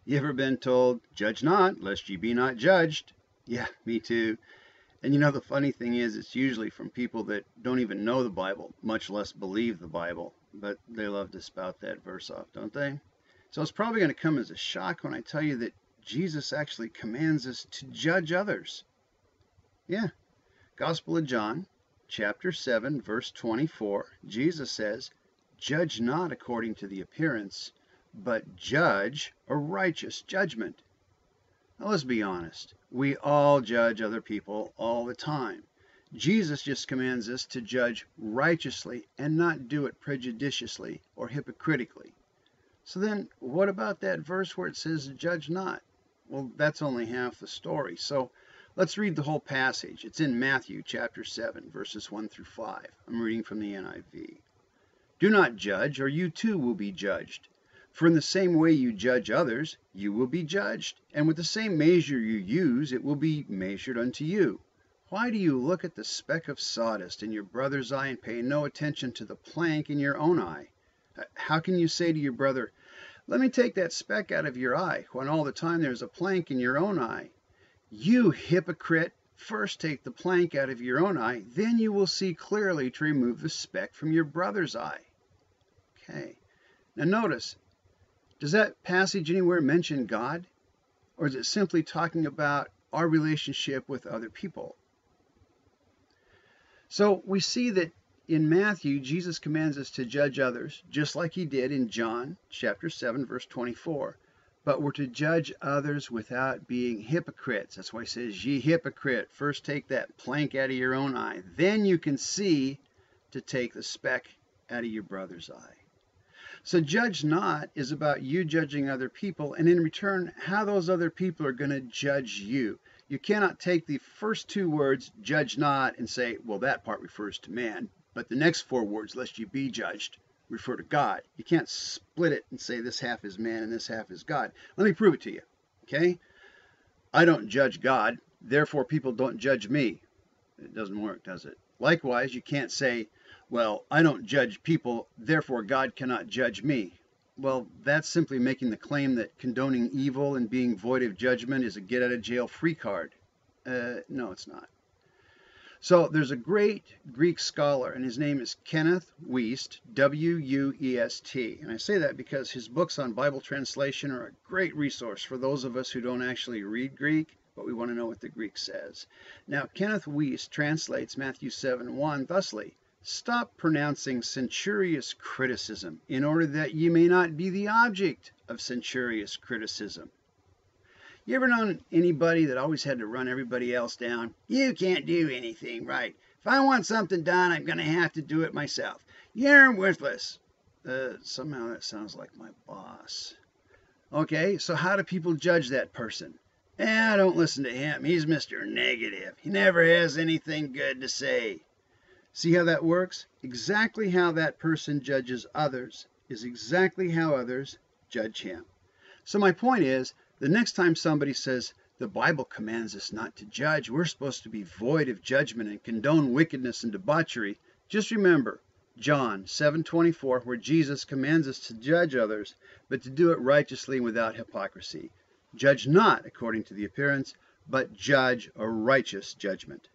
You ever been told, judge not, lest ye be not judged? Yeah, me too. And you know, the funny thing is, it's usually from people that don't even know the Bible, much less believe the Bible. But they love to spout that verse off, don't they? So it's probably going to come as a shock when I tell you that Jesus actually commands us to judge others. Yeah. Gospel of John, chapter 7, verse 24, Jesus says, judge not according to the appearance, but judge a righteous judgment. Now let's be honest. We all judge other people all the time. Jesus just commands us to judge righteously and not do it prejudiciously or hypocritically. So then what about that verse where it says judge not? Well, that's only half the story. So let's read the whole passage. It's in Matthew chapter 7, verses 1 through 5. I'm reading from the NIV. Do not judge, or you too will be judged. For in the same way you judge others, you will be judged. And with the same measure you use, it will be measured unto you. Why do you look at the speck of sawdust in your brother's eye and pay no attention to the plank in your own eye? How can you say to your brother, let me take that speck out of your eye, when all the time there's a plank in your own eye? You hypocrite, first take the plank out of your own eye, then you will see clearly to remove the speck from your brother's eye. Okay. Now notice, does that passage anywhere mention God? Or is it simply talking about our relationship with other people? So we see that in Matthew, Jesus commands us to judge others, just like he did in John chapter 7, verse 24. But we're to judge others without being hypocrites. That's why he says, ye hypocrite, first take that plank out of your own eye. Then you can see to take the speck out of your brother's eye. So judge not is about you judging other people, and in return, how those other people are going to judge you. You cannot take the first two words, judge not, and say, well, that part refers to man, but the next four words, lest you be judged, refer to God. You can't split it and say this half is man and this half is God. Let me prove it to you, okay? I don't judge God, therefore people don't judge me. It doesn't work, does it? Likewise, you can't say, well, I don't judge people, therefore God cannot judge me. Well, that's simply making the claim that condoning evil and being void of judgment is a get-out-of-jail-free card. No, it's not. So there's a great Greek scholar, and his name is Kenneth Wuest, W-U-E-S-T. And I say that because his books on Bible translation are a great resource for those of us who don't actually read Greek, but we want to know what the Greek says. Now, Kenneth Wuest translates Matthew 7:1 thusly, stop pronouncing censorious criticism, in order that ye may not be the object of censorious criticism. You ever known anybody that always had to run everybody else down? You can't do anything right. If I want something done, I'm going to have to do it myself. You're worthless. Somehow that sounds like my boss. Okay, so how do people judge that person? Don't listen to him. He's Mr. Negative. He never has anything good to say. See how that works? Exactly how that person judges others is exactly how others judge him. So my point is, the next time somebody says, the Bible commands us not to judge, we're supposed to be void of judgment and condone wickedness and debauchery, just remember John 7:24, where Jesus commands us to judge others, but to do it righteously and without hypocrisy. Judge not according to the appearance, but judge a righteous judgment.